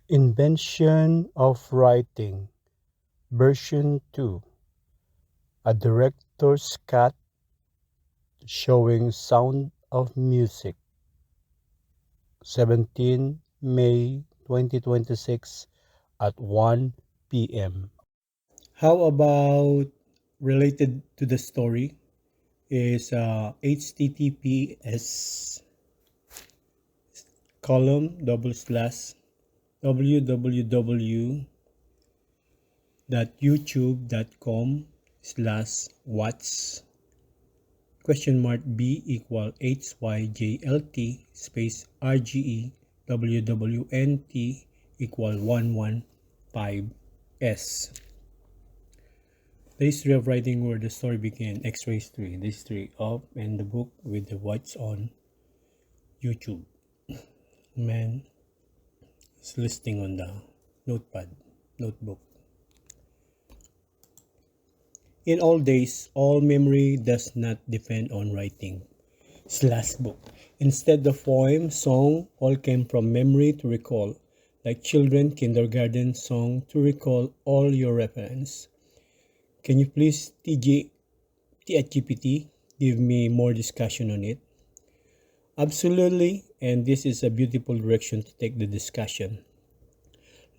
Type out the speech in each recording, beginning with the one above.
Invention of Writing, Version 2, a director's cut showing Sound of Music, 17 May 2026 at 1 p.m. How about related to the story is https column double slash www.youtube.com/whats question mark b equal hyjlt space rge wwnt equal 115s. The history of writing where the story began. X-rays 3. The history of and the book with the what's on YouTube. Man is listing on the notebook. In all days, all memory does not depend on writing slash book. Instead, the poem, song, all came from memory to recall, like children kindergarten song to recall all your reference. Can you please TGPT give me more discussion on it? Absolutely, and this is a beautiful direction to take the discussion.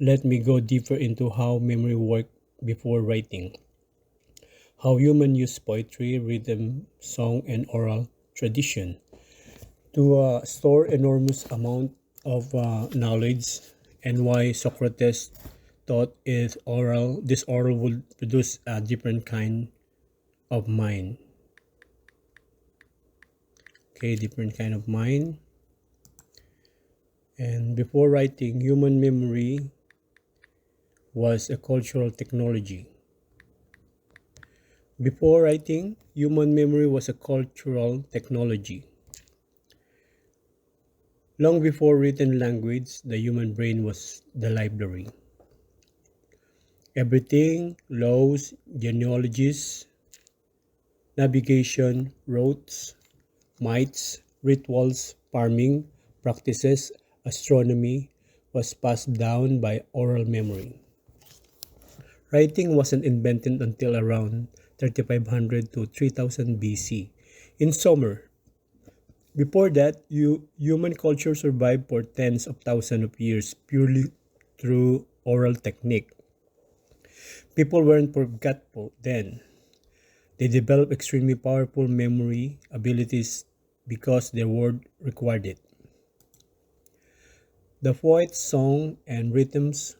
Let me go deeper into how memory worked before writing. How humans use poetry, rhythm, song, and oral tradition to store enormous amount of knowledge, and why Socrates thought this oral would produce a different kind of mind. Okay, different kind of mind. And before writing, human memory was a cultural technology. Before writing, human memory was a cultural technology. Long before written language, the human brain was the library. Everything, laws, genealogies, navigation, routes, myths, rituals, farming, practices, astronomy was passed down by oral memory. Writing wasn't invented until around 3500 to 3000 BC. In summer, before that, human culture survived for tens of thousands of years purely through oral technique. People weren't forgetful then. They developed extremely powerful memory abilities because their word required it. The poet's song and rhythms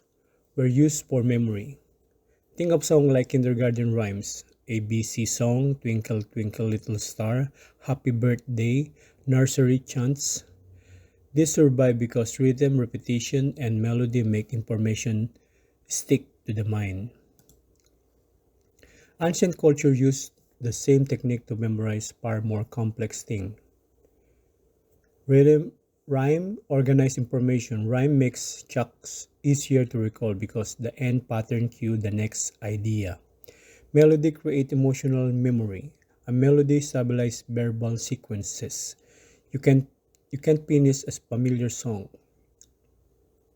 were used for memory. Think of songs like kindergarten rhymes, ABC song, Twinkle Twinkle Little Star, Happy Birthday, nursery chants. These survive because rhythm, repetition, and melody make information stick to the mind. Ancient culture used the same technique to memorize far more complex things. Rhyme, organized information. Rhyme makes chunks easier to recall because the end pattern cue the next idea. Melody create emotional memory. A melody stabilizes verbal sequences. You can finish a familiar song.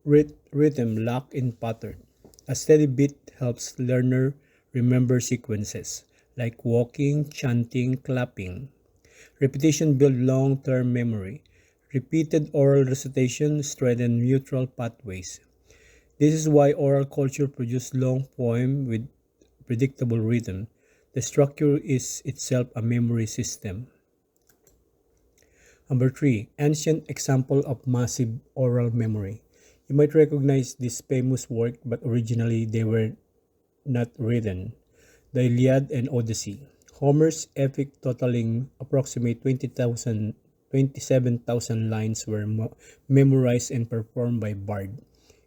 Rhythm lock in pattern. A steady beat helps learner remember sequences like walking, chanting, clapping. Repetition builds long-term memory. Repeated oral recitation strengthens neutral pathways. This is why oral culture produces long poems with predictable rhythm. The structure is itself a memory system. Number 3. Ancient example of massive oral memory. You might recognize this famous work, but originally they were not written. The Iliad and Odyssey. Homer's epic totaling approximately 27,000 lines were memorized and performed by Bard.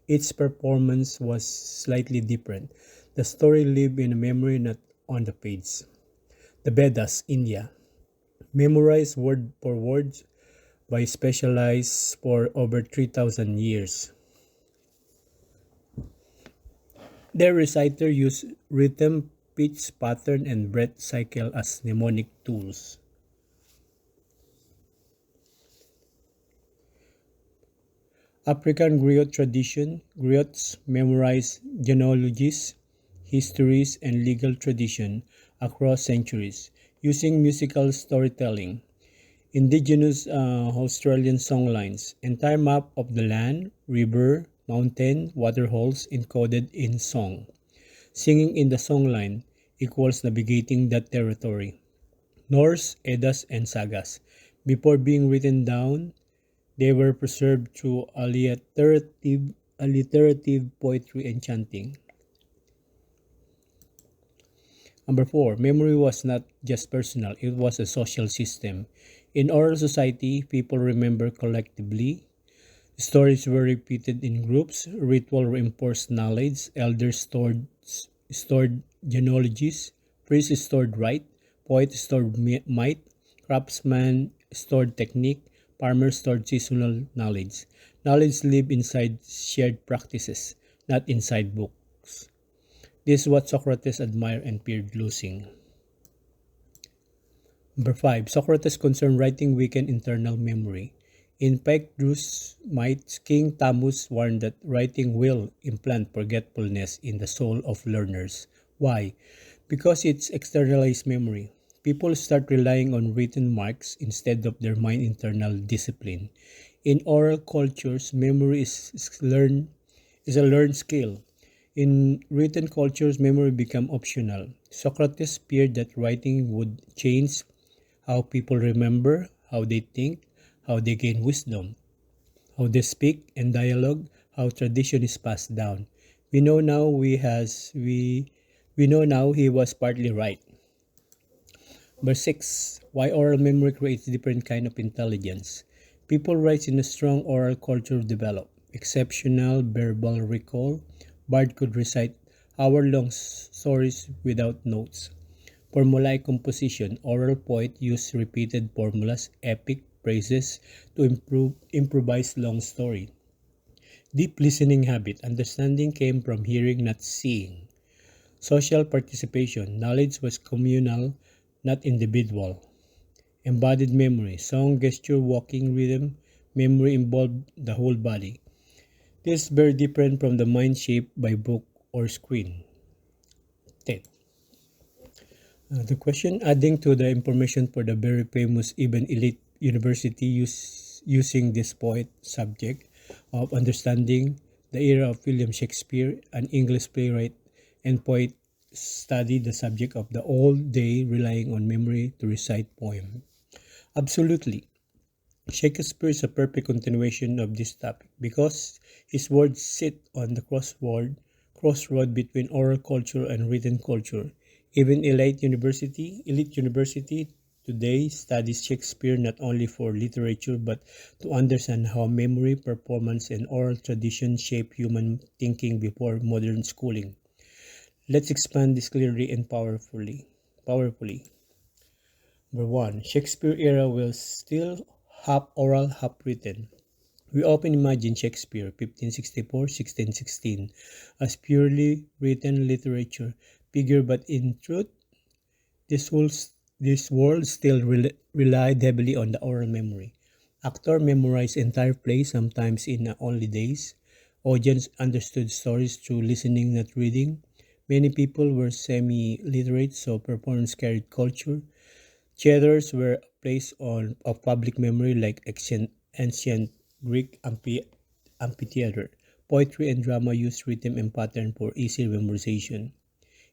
Each performance was slightly different. The story lived in memory, not on the page. The Vedas, India. Memorized word for word by specialized for over 3,000 years. Their reciter used rhythm, pitch, pattern, and breath cycle as mnemonic tools. African griot tradition. Griots memorize genealogies, histories, and legal tradition across centuries using musical storytelling. Indigenous Australian songlines. Entire map of the land, river, mountain, waterholes encoded in song. Singing in the songline equals navigating that territory. Norse, Eddas, and Sagas. Before being written down, they were preserved through alliterative poetry and chanting. Number four, memory was not just personal, it was a social system. In oral society, people remember collectively. Stories were repeated in groups, ritual reinforced knowledge, elders stored genealogies, priests stored rite, poets stored might, craftsmen stored technique, farmers stored seasonal knowledge. Knowledge lived inside shared practices, not inside books. This is what Socrates admired and feared losing. Number 5. Socrates' concern writing weakened internal memory. In Phaedrus' Myths, King Tamus warned that writing will implant forgetfulness in the soul of learners. Why? Because it's externalized memory. People start relying on written marks instead of their mind internal discipline. In oral cultures, memory is a learned skill. In written cultures, memory became optional. Socrates feared that writing would change how people remember, how they think, how they gain wisdom, how they speak and dialogue, how tradition is passed down. We know now we know now he was partly right. Number 6. Why oral memory creates different kind of intelligence. People rise in a strong oral culture develop. Exceptional verbal recall. Bard could recite hour-long stories without notes. Formulaic composition. Oral poet used repeated formulas, epic phrases to improvise long story. Deep listening habit. Understanding came from hearing, not seeing. Social participation. Knowledge was communal, not individual. Embodied memory. Song, gesture, walking rhythm. Memory involved the whole body. This is very different from the mind shaped by book or screen. 10. The question, adding to the information for the very famous even elite university using this poet subject of understanding the era of William Shakespeare, an English playwright and poet, studied the subject of the all day relying on memory to recite poem. Absolutely. Shakespeare is a perfect continuation of this topic because his words sit on the crossroad between oral culture and written culture. Even elite university today studies Shakespeare not only for literature but to understand how memory, performance, and oral tradition shape human thinking before modern schooling. Let's expand this clearly and Powerfully. Number 1. Shakespeare era will still half oral, half written. We often imagine Shakespeare 1564-1616 as purely written literature figure, but in truth, this world still relied heavily on the oral memory. Actor memorized entire plays, sometimes in only days. Audience understood stories through listening, not reading. Many people were semi-literate, so performance carried culture. Theaters were a place of public memory like ancient Greek amphitheater. Poetry and drama used rhythm and pattern for easy memorization.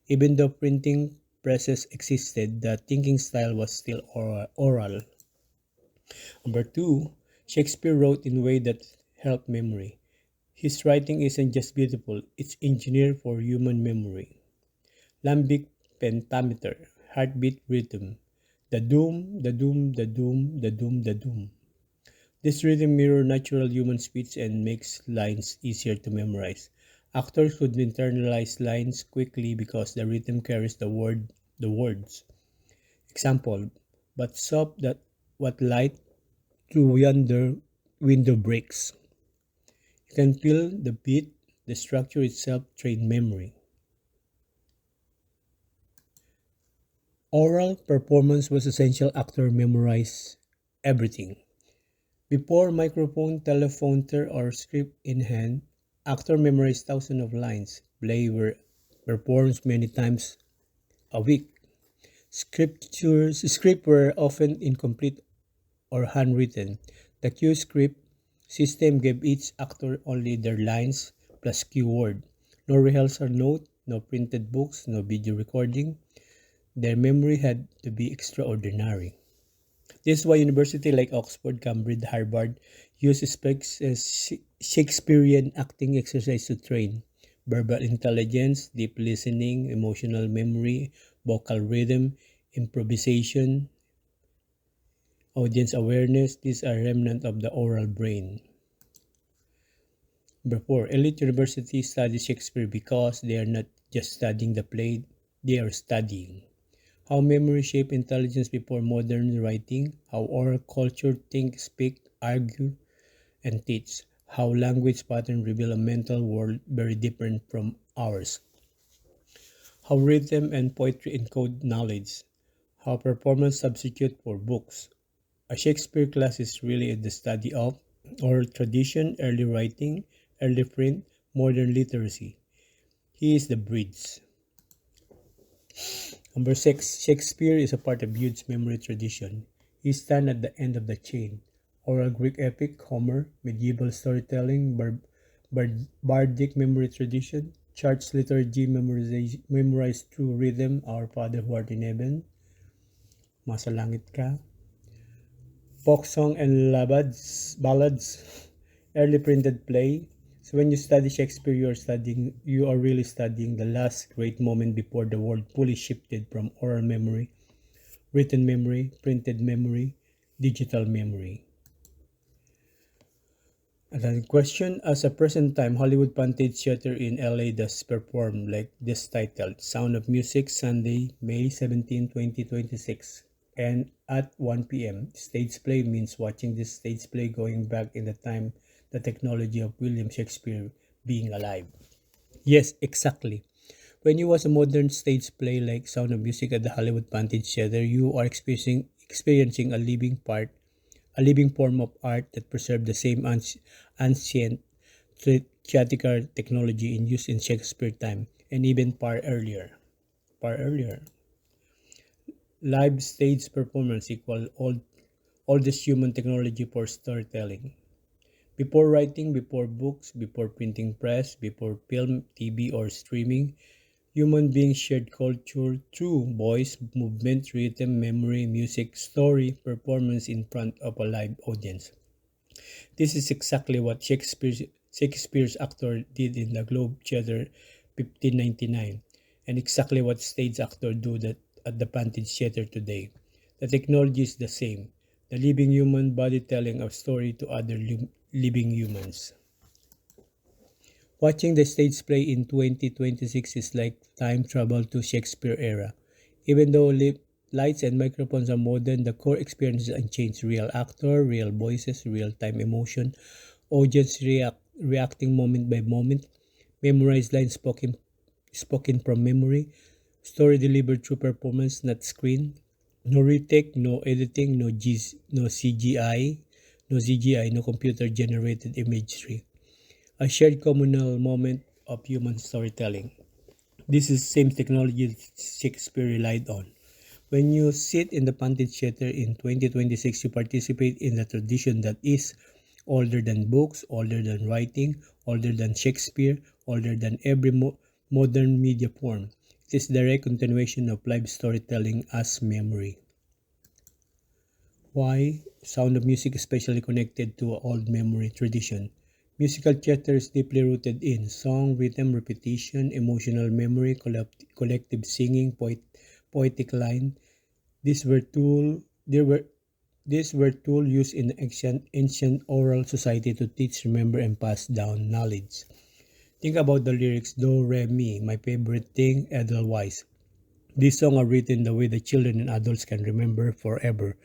Even though printing presses existed, the thinking style was still oral. Number 2, Shakespeare wrote in a way that helped memory. His writing isn't just beautiful, it's engineered for human memory. Lambic pentameter, heartbeat rhythm. The doom, the doom, the doom, the doom, the doom. This rhythm mirrors natural human speech and makes lines easier to memorize. Actors could internalize lines quickly because the rhythm carries the words. Example, but soft that what light through yonder window breaks. You can feel the beat, the structure itself trained memory. Oral performance was essential. Actor memorize everything. Before microphone, teleprompter, or script in hand, actor memorized thousands of lines. Play were performed many times a week. Script were often incomplete or handwritten. The cue script system gave each actor only their lines plus keyword. No rehearsal note, no printed books, no video recording. Their memory had to be extraordinary. This is why universities like Oxford, Cambridge, Harvard use Shakespearean acting exercise to train verbal intelligence, deep listening, emotional memory, vocal rhythm, improvisation, audience awareness. These are remnants of the oral brain. Number 4. Elite universities study Shakespeare because they are not just studying the play, they are studying how memory shaped intelligence before modern writing, how oral culture think, speak, argue, and teach, how language patterns reveal a mental world very different from ours, how rhythm and poetry encode knowledge, how performance substitute for books. A Shakespeare class is really the study of oral tradition, early writing, early print, modern literacy. He is the bridge. Number 6. Shakespeare is a part of huge memory tradition. He stands at the end of the chain. Oral Greek epic, Homer, medieval storytelling, bardic memory tradition, church liturgy memorized through rhythm, Our Father who art in heaven, Masalangit ka, folk song and ballads, early printed play. So when you study Shakespeare, you are really studying the last great moment before the world fully shifted from oral memory, written memory, printed memory, digital memory. And then question, as a present time, Hollywood Vantage Theater in LA does perform like this titled Sound of Music, Sunday, May 17, 2026. And at 1 p.m. Stage play means watching this stage play going back in the time, the technology of William Shakespeare being alive. Yes, exactly. When you watch a modern stage play like Sound of Music at the Hollywood Vantage Theater, you are experiencing a living form of art that preserved the same ancient theatrical technology in use in Shakespeare time and even far earlier. Far earlier. Live stage performance equal oldest human technology for storytelling. Before writing, before books, before printing press, before film, TV, or streaming, human beings shared culture through voice, movement, rhythm, memory, music, story, performance in front of a live audience. This is exactly what Shakespeare's actor did in the Globe Theatre 1599, and exactly what stage actors do that at the Vantage Theatre today. The technology is the same, the living human body telling a story to other living humans. Watching the stage play in 2026 is like time travel to Shakespeare era. Even though lights and microphones are modern, the core experience is unchanged. Real actor, real voices, real time emotion, audience reacting moment by moment, memorized lines spoken from memory, story delivered through performance, not screen. No retake, no editing, no CGI, no computer generated imagery. A shared communal moment of human storytelling. This is the same technology that Shakespeare relied on. When you sit in the Vantage Theater in 2026, you participate in a tradition that is older than books, older than writing, older than Shakespeare, older than every modern media form. It is direct continuation of live storytelling as memory. Why? Sound of Music is especially connected to an old memory tradition. Musical theater is deeply rooted in song, rhythm, repetition, emotional memory, collective singing, poetic line. These were tool there were These were tools used in ancient oral society to teach, remember, and pass down knowledge. Think about the lyrics Do, Re, Mi, my favorite thing, Edelweiss. These songs are written the way the children and adults can remember forever,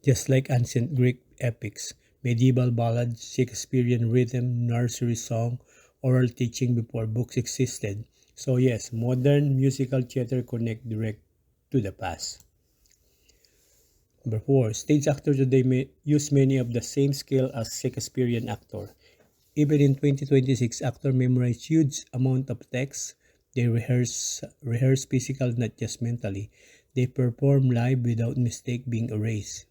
just like ancient Greek epics, medieval ballads, Shakespearean rhythm, nursery song, oral teaching before books existed. So yes, modern musical theater connect direct to the past. Number 4, stage actors today may use many of the same skill as Shakespearean actor. Even in 2026, actors memorize huge amount of text. They rehearse physical, not just mentally. They perform live without mistake being erased.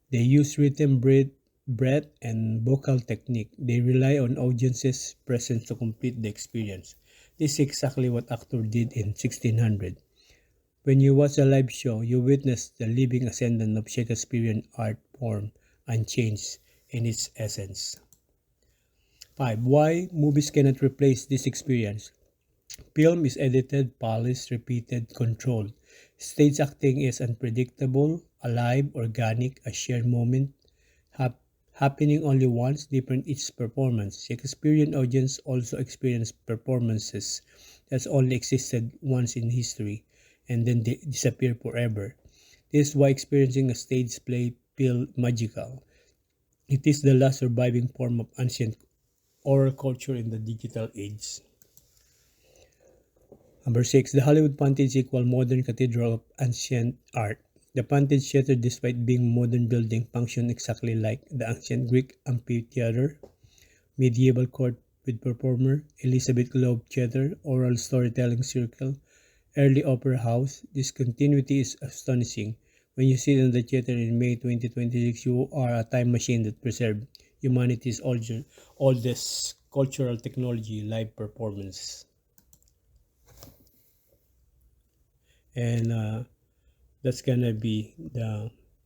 They use rhythm, breath, and vocal technique. They rely on audience's presence to complete the experience. This is exactly what actors did in 1600. When you watch a live show, you witness the living ascendant of Shakespearean art form unchanged in its essence. 5. Why movies cannot replace this experience? Film is edited, polished, repeated, controlled. Stage acting is unpredictable, alive, organic, a shared moment, hap- happening only once, different each performance. Shakespearean audience also experience performances that only existed once in history and then they disappear forever. This is why experiencing a stage play feels magical. It is the last surviving form of ancient oral culture in the digital age. Number 6, the Hollywood Pantage equal modern cathedral of ancient art. The Pantage Theater, despite being a modern building, functioned exactly like the ancient Greek amphitheater, medieval court with performer, Elizabeth Globe Theater, oral storytelling circle, early opera house. This continuity is astonishing. When you sit in the theater in May 2026, you are a time machine that preserved humanity's oldest cultural technology, live performance. And that's gonna be the